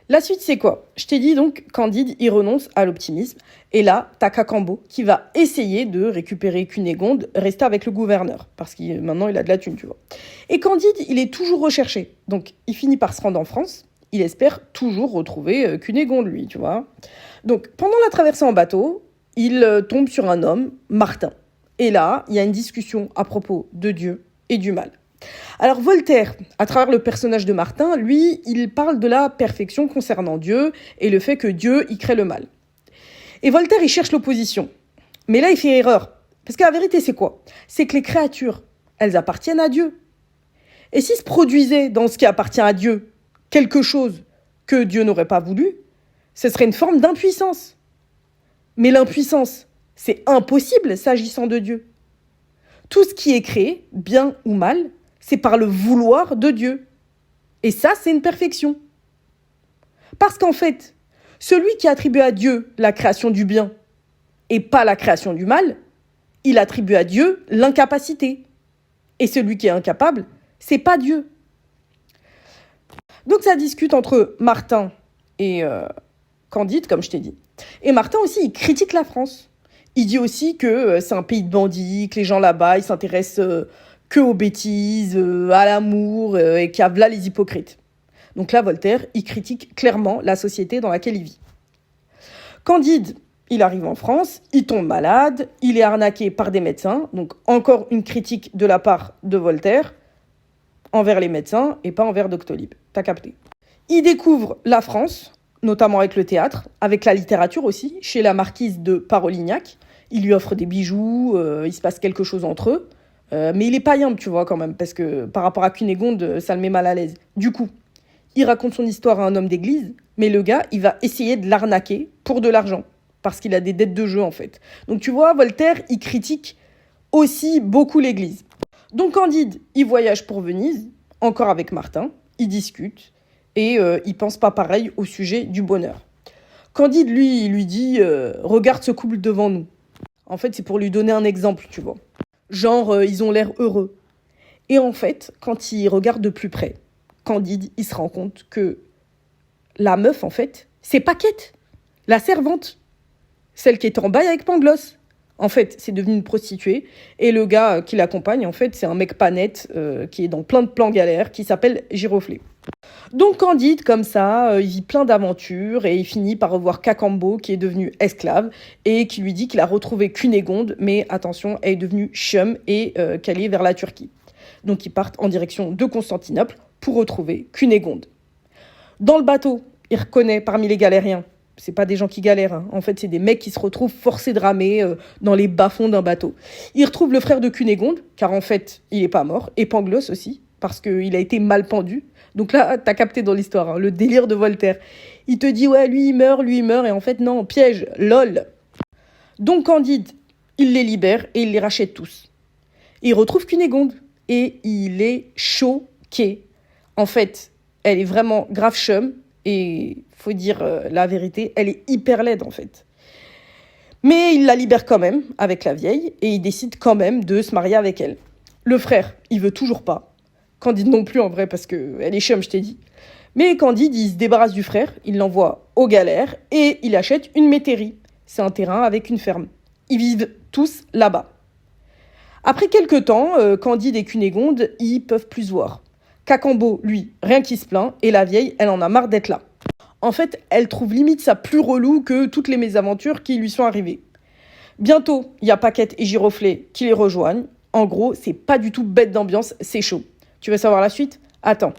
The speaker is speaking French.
La suite, c'est quoi? Je t'ai dit donc, Candide, il renonce à l'optimisme. Et là, t'as Cacambo qui va essayer de récupérer Cunégonde, rester avec le gouverneur. Parce que maintenant, il a de la thune, tu vois. Et Candide, il est toujours recherché. Donc, il finit par se rendre en France. Il espère toujours retrouver Cunégonde, lui, tu vois. Donc, pendant la traversée en bateau, il tombe sur un homme, Martin. Et là, il y a une discussion à propos de Dieu et du mal. Alors Voltaire, à travers le personnage de Martin, lui, il parle de la perfection concernant Dieu et le fait que Dieu y crée le mal. Et Voltaire, il cherche l'opposition. Mais là, il fait erreur. Parce que la vérité, c'est quoi? C'est que les créatures, elles appartiennent à Dieu. Et s'il se produisait dans ce qui appartient à Dieu quelque chose que Dieu n'aurait pas voulu, ce serait une forme d'impuissance. Mais l'impuissance, c'est impossible s'agissant de Dieu. Tout ce qui est créé, bien ou mal, c'est par le vouloir de Dieu. Et ça, c'est une perfection. Parce qu'en fait, celui qui attribue à Dieu la création du bien et pas la création du mal, il attribue à Dieu l'incapacité. Et celui qui est incapable, c'est pas Dieu. Donc ça discute entre Martin et Candide, comme je t'ai dit. Et Martin aussi, il critique la France. Il dit aussi que c'est un pays de bandits, que les gens là-bas, ils s'intéressent que aux bêtises, à l'amour, et qu'il y a là les hypocrites. Donc là, Voltaire, il critique clairement la société dans laquelle il vit. Candide, il arrive en France, il tombe malade, il est arnaqué par des médecins. Donc encore une critique de la part de Voltaire envers les médecins et pas envers Doctolib. T'as capté. Il découvre la France, notamment avec le théâtre, avec la littérature aussi, chez la marquise de Parolignac. Il lui offre des bijoux, il se passe quelque chose entre eux. Mais il est pas yambe, tu vois, quand même, parce que par rapport à Cunégonde, ça le met mal à l'aise. Du coup, il raconte son histoire à un homme d'église, mais le gars, il va essayer de l'arnaquer pour de l'argent, parce qu'il a des dettes de jeu, en fait. Donc tu vois, Voltaire, il critique aussi beaucoup l'église. Donc Candide, il voyage pour Venise, encore avec Martin, ils discutent, et ils pensent pas pareil au sujet du bonheur. Candide, lui, il lui dit « Regarde ce couple devant nous ». En fait, c'est pour lui donner un exemple, tu vois. Genre, ils ont l'air heureux. Et en fait, quand il regarde de plus près, Candide, il se rend compte que la meuf, en fait, c'est Paquette, la servante. Celle qui est en bail avec Pangloss. En fait, c'est devenu une prostituée. Et le gars qui l'accompagne, en fait, c'est un mec pas net qui est dans plein de plans galères, qui s'appelle Giroflée. Donc Candide, comme ça, il vit plein d'aventures et il finit par revoir Cacambo qui est devenu esclave et qui lui dit qu'il a retrouvé Cunégonde, mais attention, elle est devenue chum et qu'elle est vers la Turquie. Donc ils partent en direction de Constantinople pour retrouver Cunégonde. Dans le bateau, il reconnaît parmi les galériens, c'est pas des gens qui galèrent, hein. En fait c'est des mecs qui se retrouvent forcés de ramer dans les bas-fonds d'un bateau. Il retrouve le frère de Cunégonde, car en fait il est pas mort, et Pangloss aussi, parce qu'il a été mal pendu. Donc là, t'as capté dans l'histoire, hein, le délire de Voltaire. Il te dit, ouais, lui il meurt, et en fait, non, piège, lol. Donc Candide, il les libère et il les rachète tous. Et il retrouve Cunégonde et il est choqué. En fait, elle est vraiment grave chum et faut dire la vérité, elle est hyper laide en fait. Mais il la libère quand même avec la vieille et il décide quand même de se marier avec elle. Le frère, il veut toujours pas. Candide non plus en vrai parce qu'elle est chum, je t'ai dit. Mais Candide, il se débarrasse du frère, il l'envoie aux galères et il achète une métairie. C'est un terrain avec une ferme. Ils vivent tous là-bas. Après quelques temps, Candide et Cunégonde, ils peuvent plus se voir. Cacambo, lui, rien qui se plaint, et la vieille, elle en a marre d'être là. En fait, elle trouve limite ça plus relou que toutes les mésaventures qui lui sont arrivées. Bientôt, il y a Paquette et Giroflée qui les rejoignent. En gros, c'est pas du tout bête d'ambiance, c'est chaud. Tu veux savoir la suite? Attends.